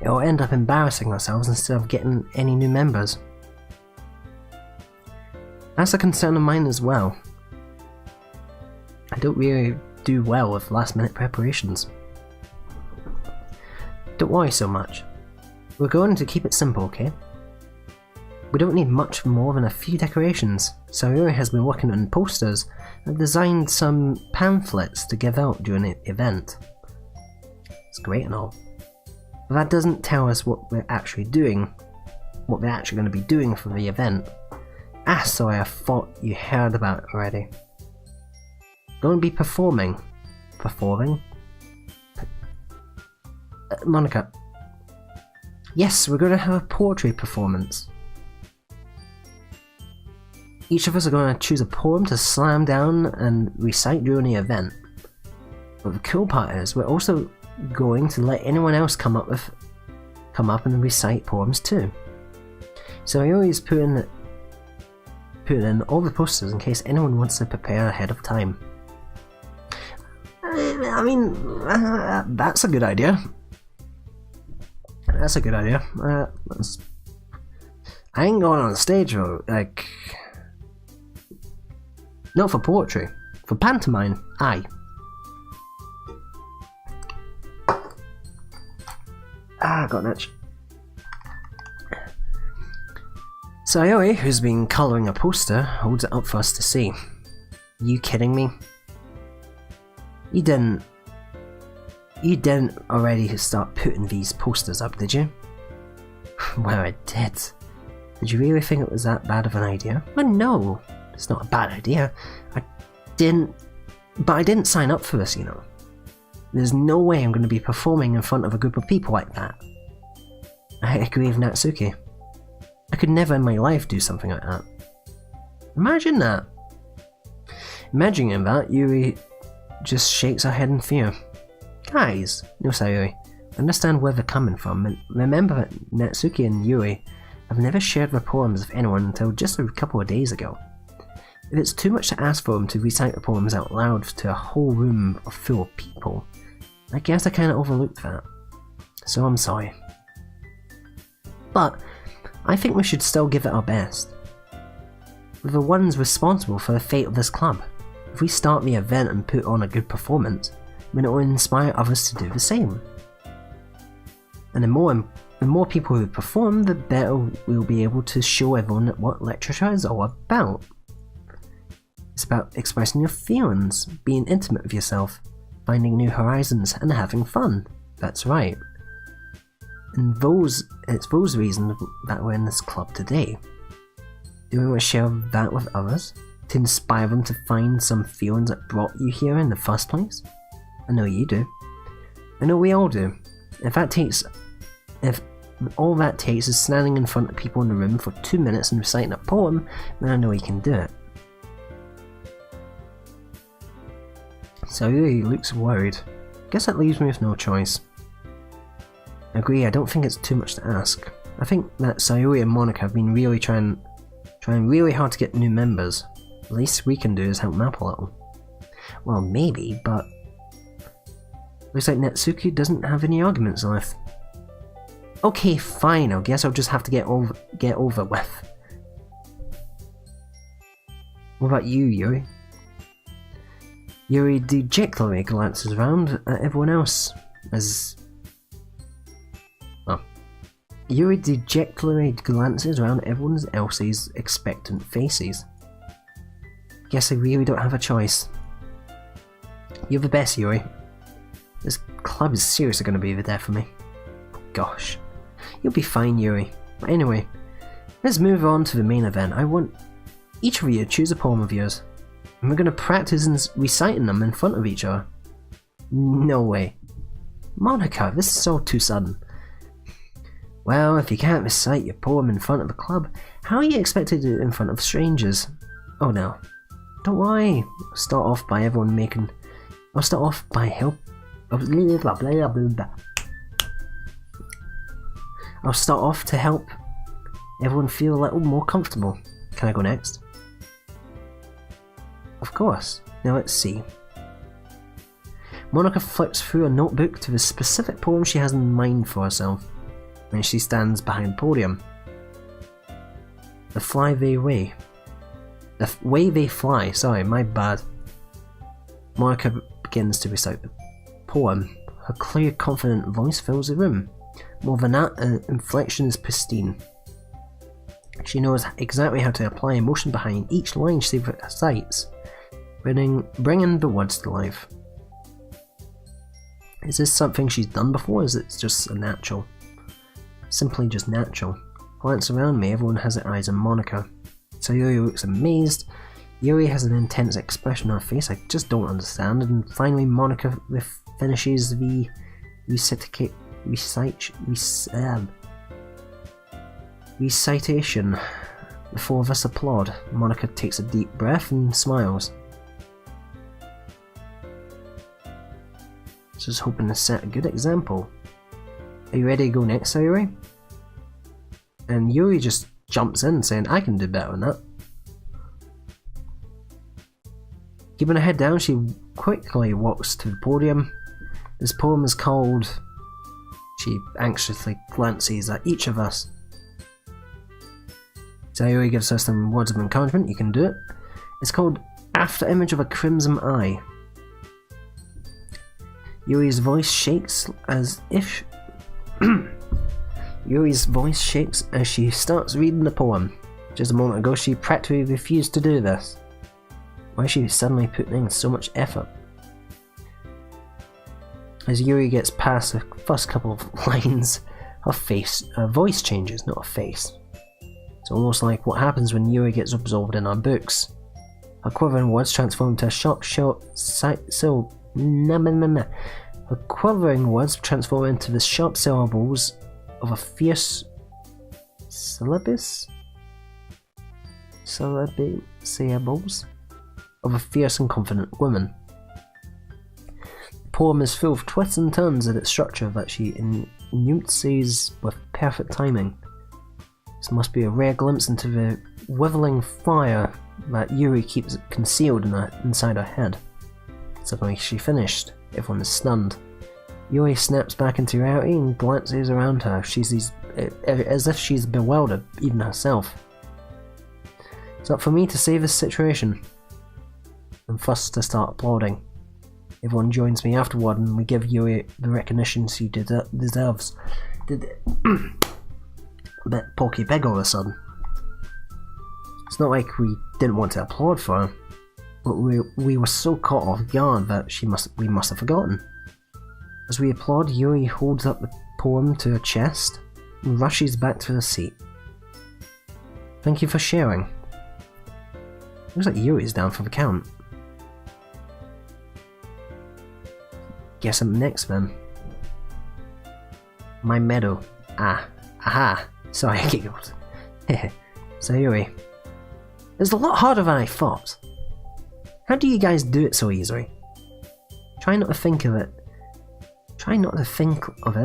It'll end up embarrassing ourselves instead of getting any new members. That's a concern of mine as well. I don't really do well with last minute preparations. Don't worry so much. We're going to keep it simple, okay? We don't need much more than a few decorations. Sayori has been working on posters and designed some pamphlets to give out during the event. It's great and all. But that doesn't tell us what we're actually doing. What we're actually going to be doing for the event. Ah, sorry, I thought you heard about it already. Going to be performing. Performing? Monica. Yes, we're going to have a poetry performance. Each of us are going to choose a poem to slam down and recite during the event. But the cool part is, we're also going to let anyone else come up and recite poems too. So I always put in all the posters in case anyone wants to prepare ahead of time. I mean, that's a good idea. That's a good idea. I ain't going on stage though, like... Not for poetry. For pantomime, aye. Ah, got an itch. Sayori, who's been colouring a poster, holds it up for us to see. You kidding me? You didn't already start putting these posters up, did you? Well, I did. Did you really think it was that bad of an idea? Well, no, it's not a bad idea. But I didn't sign up for this, you know. There's no way I'm going to be performing in front of a group of people like that. I agree with Natsuki. I could never in my life do something like that. Imagine that. Imagining that, Yuri just shakes her head in fear. Guys, no Sayori, I understand where they're coming from, and remember that Natsuki and Yuri have never shared their poems with anyone until just a couple of days ago. If it's too much to ask for them to recite the poems out loud to a whole room full of people, I guess I kinda overlooked that. So I'm sorry. But I think we should still give it our best. We're the ones responsible for the fate of this club. If we start the event and put on a good performance, then it will inspire others to do the same. And the more people who perform, the better we'll be able to show everyone what literature is all about. It's about expressing your feelings, being intimate with yourself, finding new horizons, and having fun. That's right. And it's those reasons that we're in this club today. Do we want to share that with others? To inspire them to find some feelings that brought you here in the first place? I know you do. I know we all do. If all that takes is standing in front of people in the room for 2 minutes and reciting a poem, then I know you can do it. Sayuri looks worried. Guess that leaves me with no choice. I agree, I don't think it's too much to ask. I think that Sayuri and Monica have been really trying really hard to get new members. The least we can do is help them out a little. Well, maybe, but looks like Natsuki doesn't have any arguments left. Okay, fine, I guess I'll just have to get over with. What about you, Yuri? Yuri dejectedly glances around at everyone else as... Yuri dejectedly glances around everyone else's expectant faces. Guess I really don't have a choice. You're the best, Yuri. This club is seriously going to be the death of me. Gosh. You'll be fine, Yuri. But anyway, let's move on to the main event. I want each of you to choose a poem of yours. And we're going to practice in reciting them in front of each other. No way. Monica, this is all too sudden. Well, if you can't recite your poem in front of the club, how are you expected to do it in front of strangers? Oh no. Don't worry. I'll start off by I'll start off to help everyone feel a little more comfortable. Can I go next? Of course. Now let's see. Monica flips through a notebook to the specific poem she has in mind for herself, and she stands behind the podium. The way they fly, sorry, my bad. Monica begins to recite the poem. Her clear, confident voice fills the room. More than that, her inflection is pristine. She knows exactly how to apply emotion behind each line she recites, bringing the words to life. Is this something she's done before, or is it just a natural? Simply just natural. Glance around me, everyone has their eyes on Monica. Sayuri looks amazed. Yuri has an intense expression on her face I just don't understand, and finally Monica finishes the recitation. The four of us applaud. Monica takes a deep breath and smiles. Just hoping to set a good example. Are you ready to go next, Sayuri? And Yuri just jumps in saying, I can do better than that. Keeping her head down, she quickly walks to the podium. This poem is called... She anxiously glances at each of us. Sayuri gives her some words of encouragement. You can do it. It's called After Image of a Crimson Eye. Yuri's voice shakes as if... Yuri's voice shakes as she starts reading the poem. Just a moment ago she practically refused to do this. Why is she suddenly putting in so much effort? As Yuri gets past the first couple of lines, her voice changes, not her face. It's almost like what happens when Yuri gets absorbed in our books. Her quivering words transform into Her quivering words transform into the sharp syllables of a fierce syllables of a fierce and confident woman. The poem is full of twists and turns in its structure that she enunciates with perfect timing. This must be a rare glimpse into the wiggling fire that Yuri keeps concealed inside her head. Suddenly she finished. Everyone is stunned. Yuri snaps back into reality and glances around her. As if she's bewildered, even herself. It's up for me to save this situation. I'm first to start applauding. Everyone joins me afterward and we give Yuri the recognition she deserves. did it a bit pokey big all of a sudden. It's not like we didn't want to applaud for her, but we were so caught off guard that we must have forgotten. As we applaud, Yuri holds up the poem to her chest and rushes back to her seat. Thank you for sharing. Looks like Yuri's down for the count. Guess I'm next then. My medal. Aha. Sorry, I giggled. So Yuri. It's a lot harder than I thought. How do you guys do it so easily? Try not to think of it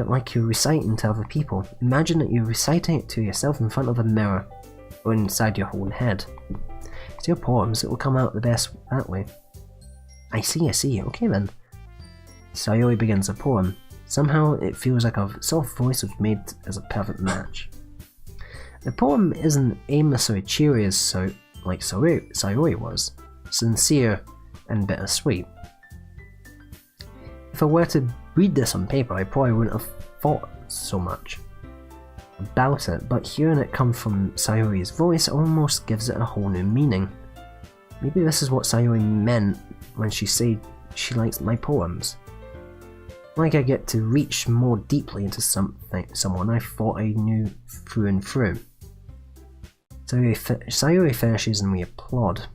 like you're reciting to other people. Imagine that you're reciting it to yourself in front of a mirror, or inside your own head. It's your poems, it will come out the best that way. I see. Okay then. Sayori begins a poem. Somehow it feels like a soft voice was made as a perfect match. The poem isn't aimlessly cheery as Sayori was, sincere and bittersweet. If I were to read this on paper, I probably wouldn't have thought so much about it, but hearing it come from Sayori's voice almost gives it a whole new meaning. Maybe this is what Sayori meant when she said she likes my poems. Like I get to reach more deeply into someone I thought I knew through and through. Sayori finishes and we applaud.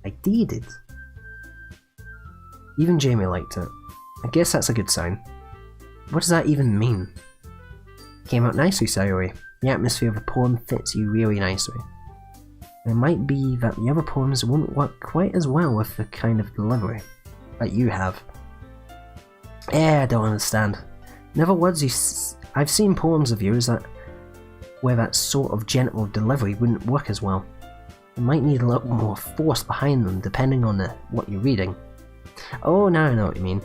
I did it. Even Jamie liked it. I guess that's a good sign. What does that even mean? Came out nicely, Sayori. The atmosphere of the poem fits you really nicely. It might be that the other poems won't work quite as well with the kind of delivery that you have. I don't understand. In other words, I've seen poems of yours where that sort of gentle delivery wouldn't work as well. You might need a little more force behind them depending on what you're reading. Oh, now I know what you mean.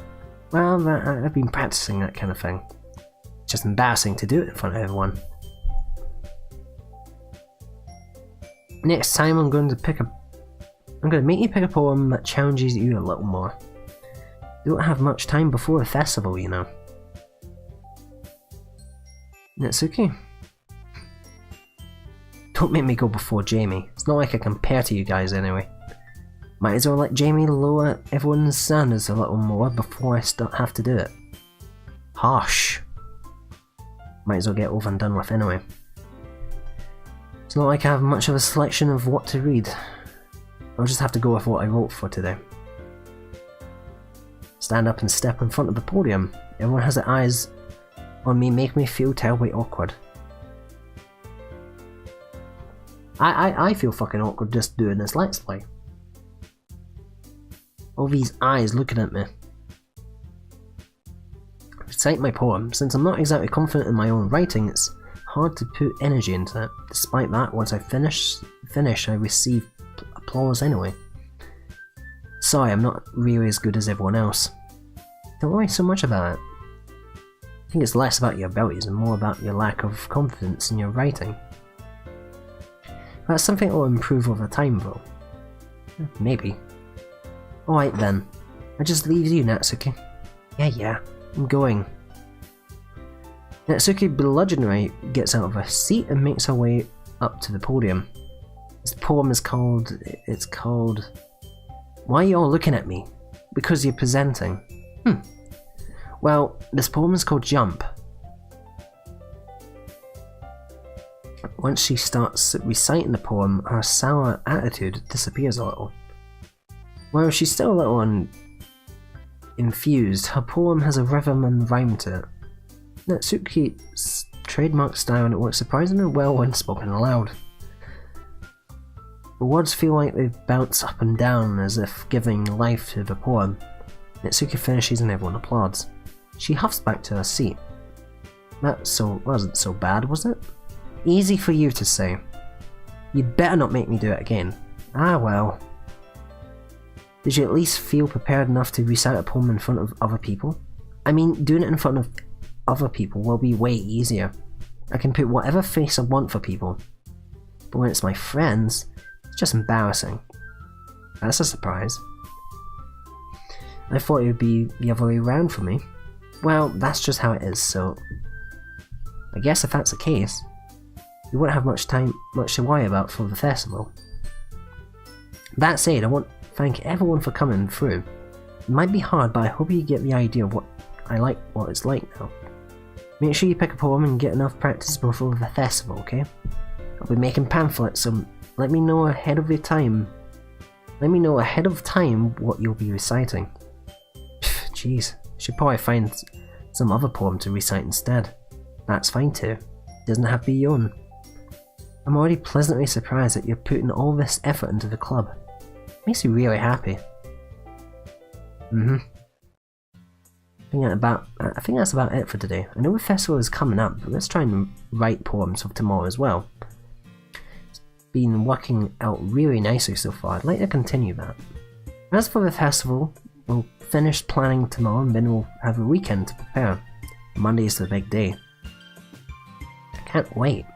Well, I've been practicing that kind of thing. It's just embarrassing to do it in front of everyone. Next time I'm going to make you pick a poem that challenges you a little more. You don't have much time before the festival, you know. Natsuki? Don't make me go before Jamie. It's not like I compare to you guys anyway. Might as well let Jamie lower everyone's standards a little more before I have to do it. Harsh. Might as well get over and done with anyway. It's not like I have much of a selection of what to read. I'll just have to go with what I wrote for today. Stand up and step in front of the podium. Everyone has their eyes on me, make me feel terribly awkward. I feel fucking awkward just doing this Let's Play. All these eyes looking at me. Recite my poem. Since I'm not exactly confident in my own writing, it's hard to put energy into it. Despite that, once I finish I receive applause anyway. Sorry, I'm not really as good as everyone else. Don't worry so much about it. I think it's less about your abilities and more about your lack of confidence in your writing. That's something that will improve over time though. Maybe. Alright then. I just leave you, Natsuki. Yeah, I'm going. Natsuki begrudgingly gets out of her seat and makes her way up to the podium. This poem is called... Why are you all looking at me? Because you're presenting. Well, this poem is called Jump. Once she starts reciting the poem, her sour attitude disappears a little. While she's still a little infused, her poem has a rhythm and rhyme to it. Natsuki's trademark style, and it works surprisingly well when spoken aloud. The words feel like they bounce up and down as if giving life to the poem. Natsuki finishes and everyone applauds. She huffs back to her seat. That wasn't so bad, was it? Easy for you to say. You'd better not make me do it again. Ah well. Did you at least feel prepared enough to recite a poem in front of other people? I mean, doing it in front of other people will be way easier. I can put whatever face I want for people. But when it's my friends, it's just embarrassing. That's a surprise. I thought it would be the other way around for me. Well, that's just how it is, so... I guess if that's the case, you won't have much to worry about for the festival. That said, I want to thank everyone for coming through. It might be hard, but I hope you get the idea of what it's like now. Make sure you pick a poem and get enough practice before the festival, okay? I'll be making pamphlets, so let me know ahead of time what you'll be reciting. Jeez, should probably find some other poem to recite instead. That's fine too. Doesn't have to be your own. I'm already pleasantly surprised that you're putting all this effort into the club. Makes me really happy. I think that's about it for today. I know the festival is coming up, but let's try and write poems for tomorrow as well. It's been working out really nicely so far. I'd like to continue that. As for the festival, we'll finish planning tomorrow and then we'll have a weekend to prepare. Monday is the big day. I can't wait.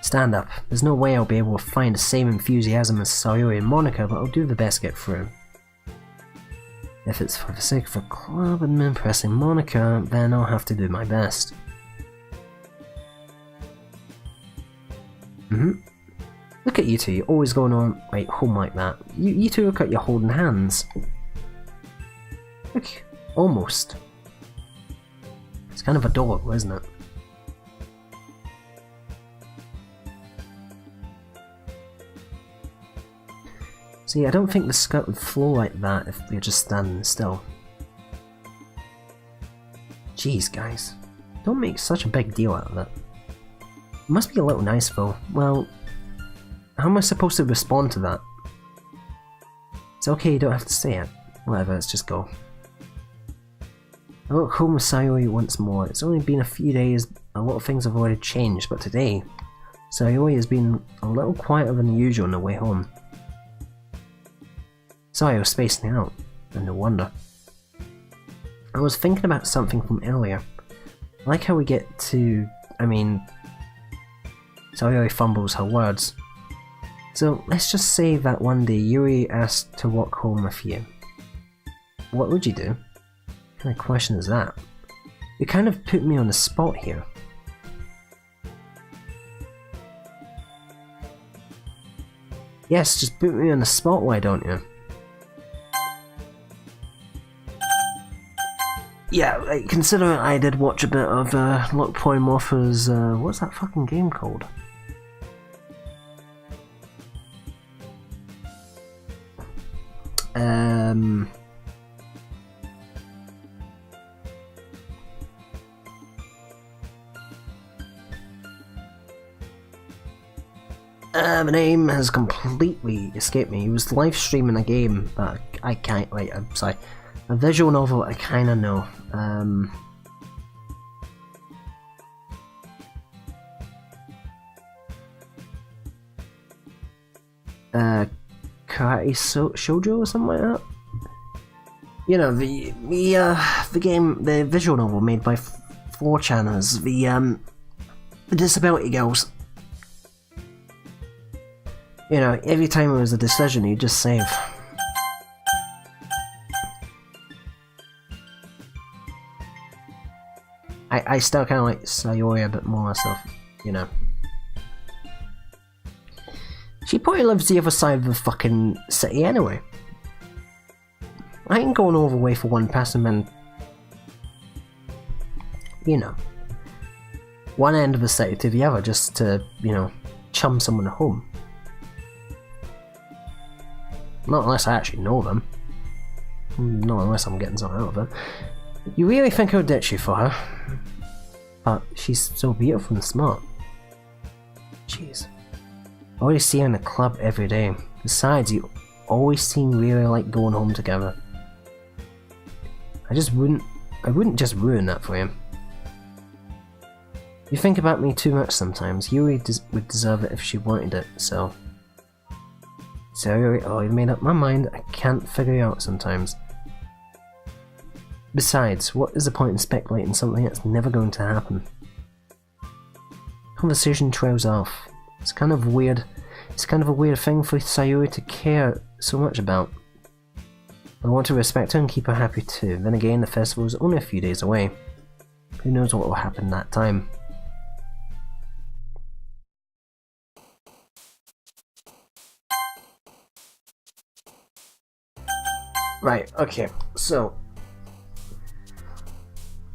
Stand up. There's no way I'll be able to find the same enthusiasm as Sayori and Monica, but I'll do the best to get through. If it's for the sake of the club and impressing Monica, then I'll have to do my best. Look at you two, you're always going on home like that. You two look like you're holding hands. Look, almost. It's kind of adorable, isn't it? See, I don't think the skirt would flow like that if you're just standing still. Jeez, guys. Don't make such a big deal out of it. It must be a little nice though. Well, how am I supposed to respond to that? It's okay, you don't have to say it. Whatever, let's just go. I look home with Sayori once more. It's only been a few days, a lot of things have already changed, but today, Sayori has been a little quieter than usual on the way home. Sorry, I was spacing out, and no wonder. I was thinking about something from earlier. I like how we get to... Sayori fumbles her words. So, let's just say that one day Yuri asked to walk home with you. What would you do? What kind of question is that? You kind of put me on the spot here. Yes, just put me on the spot, why don't you? Yeah, considering I did watch a bit of Lock Polymorpha's, what's that fucking game called? The name has completely escaped me. He was live streaming a game, but I can't, I'm sorry. A visual novel I kinda know. Karate Shoujo or something like that? You know, the game, the visual novel made by 4chaners, the Disability Girls. You know, every time it was a decision, you just save. I still kind of like Sayori a bit more, so, you know. She probably lives the other side of the fucking city anyway. I ain't going all the way for one person and, you know, one end of the city to the other just to, you know, chum someone home. Not unless I actually know them. Not unless I'm getting something out of it. You really think I would ditch you for her? But she's so beautiful and smart. Jeez. I always see her in the club every day. Besides, you always seem really like going home together. I wouldn't just ruin that for you. You think about me too much sometimes. Yuri would deserve it if she wanted it, so... Sorry, oh, I've made up my mind. I can't figure it out sometimes. Besides, what is the point in speculating something that's never going to happen? Conversation trails off. It's kind of weird. It's kind of a weird thing for Sayuri to care so much about. I want to respect her and keep her happy too. Then again, the festival is only a few days away. Who knows what will happen that time? Right, okay, so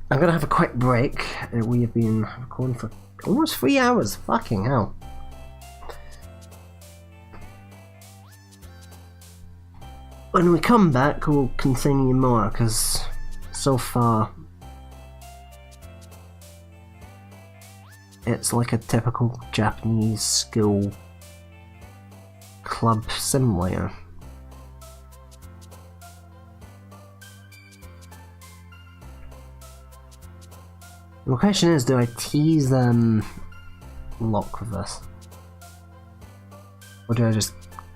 I'm gonna have a quick break. We have been recording for almost 3 hours. Fucking hell. When we come back, we'll continue more, because so far it's like a typical Japanese school club simulator. The question is, do I tease Locke with this? Or do I just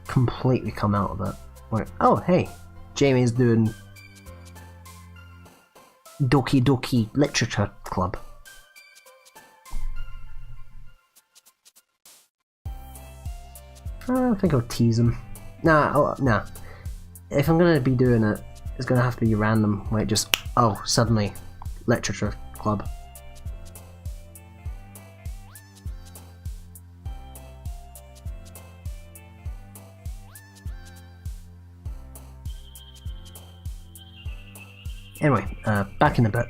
completely come out of it? Like, oh hey, Jamie's doing Doki Doki Literature Club. I think I'll tease him. Nah. If I'm gonna be doing it, it's gonna have to be random. Like just, oh, suddenly, Literature Club. Anyway, back in a bit.